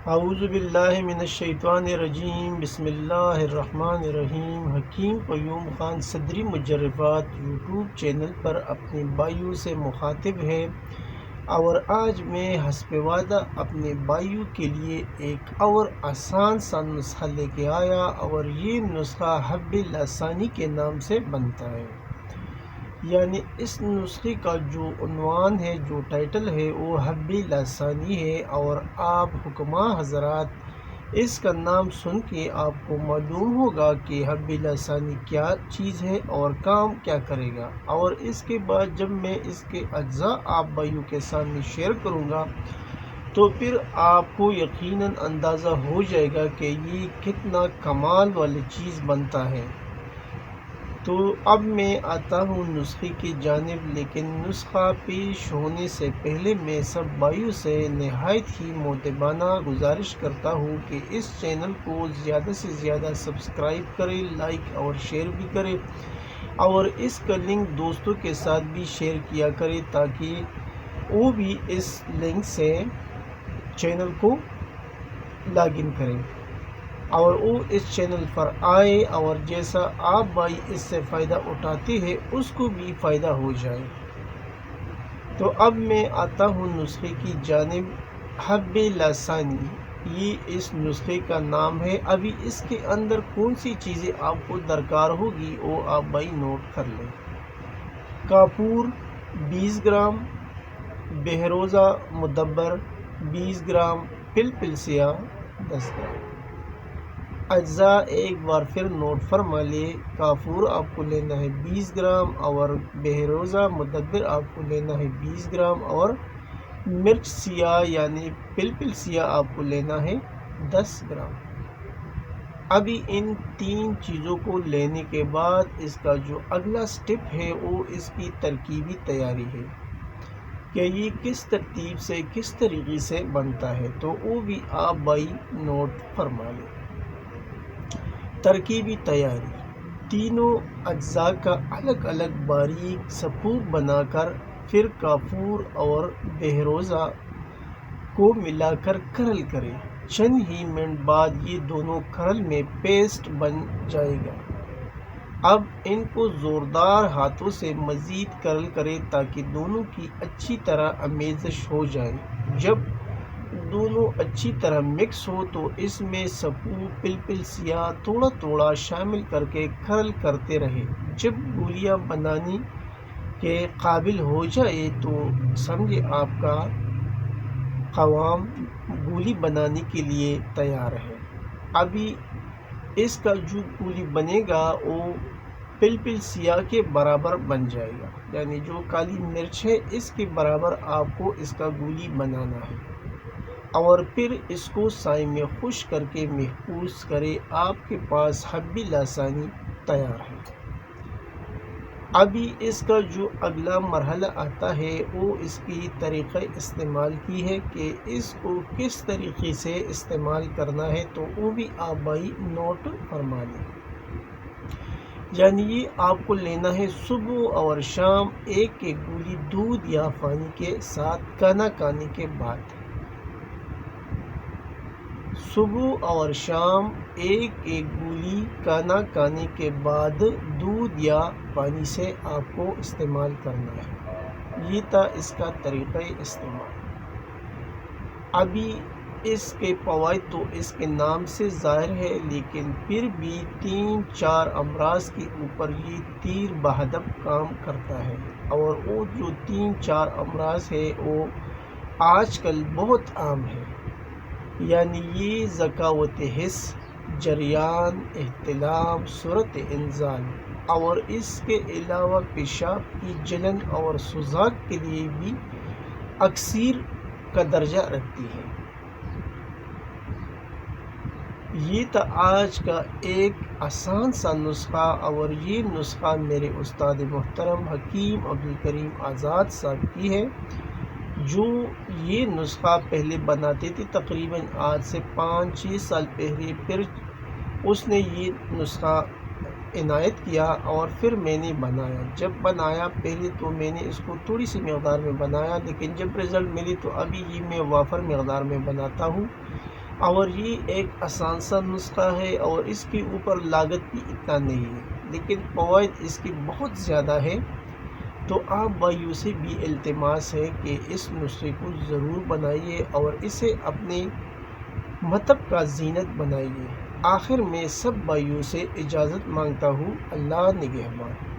اعوذ باللہ من الشیطان الرجیم، بسم اللہ الرحمن الرحیم۔ حکیم قیوم خان صدری مجربات یوٹیوب چینل پر اپنے بھائیوں سے مخاطب ہے، اور آج میں حسب وعدہ اپنے بھائیوں کے لیے ایک اور آسان سا نسخہ لے کے آیا، اور یہ نسخہ حب لسانی کے نام سے بنتا ہے۔ یعنی اس نسخے کا جو عنوان ہے، جو ٹائٹل ہے، وہ حب لسانی ہے، اور آپ حکماء حضرات اس کا نام سن کے آپ کو معلوم ہوگا کہ حب لسانی کیا چیز ہے اور کام کیا کرے گا۔ اور اس کے بعد جب میں اس کے اجزاء آپ بھائیوں کے سامنے شیئر کروں گا تو پھر آپ کو یقیناً اندازہ ہو جائے گا کہ یہ کتنا کمال والی چیز بنتا ہے۔ تو اب میں آتا ہوں نسخے کی جانب، لیکن نسخہ پیش ہونے سے پہلے میں سب بھائیوں سے نہایت ہی مؤدبانہ گزارش کرتا ہوں کہ اس چینل کو زیادہ سے زیادہ سبسکرائب کرے، لائک اور شیئر بھی کرے، اور اس کا لنک دوستوں کے ساتھ بھی شیئر کیا کرے تاکہ وہ بھی اس لنک سے چینل کو لاگ ان کریں اور وہ اس چینل پر آئے، اور جیسا آپ بھائی اس سے فائدہ اٹھاتے ہیں اس کو بھی فائدہ ہو جائے۔ تو اب میں آتا ہوں نسخے کی جانب۔ حب لسانی یہ اس نسخے کا نام ہے۔ ابھی اس کے اندر کون سی چیزیں آپ کو درکار ہوگی وہ آپ بھائی نوٹ کر لیں۔ کافور 20 گرام، بہروزہ مدبر 20 گرام، فلفل سیاہ 10 گرام۔ اجزاء ایک بار پھر نوٹ فرما لے۔ کافور آپ کو لینا ہے 20 گرام، اور بہروزہ مدبر آپ کو لینا ہے 20 گرام، اور مرچ سیاہ یعنی فلفل سیاہ آپ کو لینا ہے 10 گرام۔ ابھی ان تین چیزوں کو لینے کے بعد اس کا جو اگلا سٹیپ ہے وہ اس کی ترکیبی تیاری ہے کہ یہ کس ترتیب سے کس طریقے سے بنتا ہے، تو وہ بھی آپ بھائی نوٹ فرما لیں۔ ترکیبی تیاری: تینوں اجزاء کا الگ الگ باریک سپوک بنا کر پھر کافور اور بہروزہ کو ملا کر کرل کریں۔ چند ہی منٹ بعد یہ دونوں کرل میں پیسٹ بن جائے گا۔ اب ان کو زوردار ہاتھوں سے مزید کرل کریں تاکہ دونوں کی اچھی طرح آمیزش ہو جائے۔ جب دونوں اچھی طرح مکس ہو تو اس میں سپوک فلفل سیاہ تھوڑا تھوڑا شامل کر کے کرل کرتے رہیں۔ جب گولیاں بنانے کے قابل ہو جائے تو سمجھے آپ کا قوام گولی بنانے کے لیے تیار ہے۔ ابھی اس کا جو گولی بنے گا وہ فلفل سیاہ کے برابر بن جائے گا، یعنی جو کالی مرچ ہے اس کے برابر آپ کو اس کا گولی بنانا ہے، اور پھر اس کو سائے میں خشک کر کے محفوظ کرے۔ آپ کے پاس حب لسانی تیار ہے۔ ابھی اس کا جو اگلا مرحلہ آتا ہے وہ اس کی طریقہ استعمال کی ہے کہ اس کو کس طریقے سے استعمال کرنا ہے، تو وہ بھی آپ بھائی نوٹ فرما لیں۔ یعنی یہ آپ کو لینا ہے صبح اور شام ایک ایک گولی دودھ یا پانی کے ساتھ کھانا کھانے کے بعد۔ صبح اور شام ایک ایک گولی کھانا کھانے کے بعد دودھ یا پانی سے آپ کو استعمال کرنا ہے۔ یہ تھا اس کا طریقہ استعمال۔ ابھی اس کے فوائد تو اس کے نام سے ظاہر ہے، لیکن پھر بھی 3-4 امراض کے اوپر یہ تیر بہدف کام کرتا ہے، اور وہ جو 3-4 امراض ہے وہ آج کل بہت عام ہے۔ یعنی یہ ذکاوت حس، جریان، احتلام، صورت انزال، اور اس کے علاوہ پیشاب کی جلن اور سوزاک کے لیے بھی اکثیر کا درجہ رکھتی ہے۔ یہ تھا آج کا ایک آسان سا نسخہ، اور یہ نسخہ میرے استاد محترم حکیم عبدالکریم آزاد صاحب کی ہے، جو یہ نسخہ پہلے بناتے تھے تقریباً آج سے 5-6 سال پہلے۔ پھر اس نے یہ نسخہ عنایت کیا اور پھر میں نے بنایا۔ جب بنایا پہلے تو میں نے اس کو تھوڑی سی مقدار میں بنایا، لیکن جب رزلٹ ملی تو ابھی یہ میں وافر مقدار میں بناتا ہوں، اور یہ ایک آسان سا نسخہ ہے اور اس کے اوپر لاگت بھی اتنا نہیں ہے، لیکن فوائد اس کی بہت زیادہ ہے۔ تو آپ بھائیوں سے بھی التماس ہے کہ اس نسخے کو ضرور بنائیے اور اسے اپنے مطلب کا زینت بنائیے۔ آخر میں سب بھائیوں سے اجازت مانگتا ہوں، اللہ نگہبان۔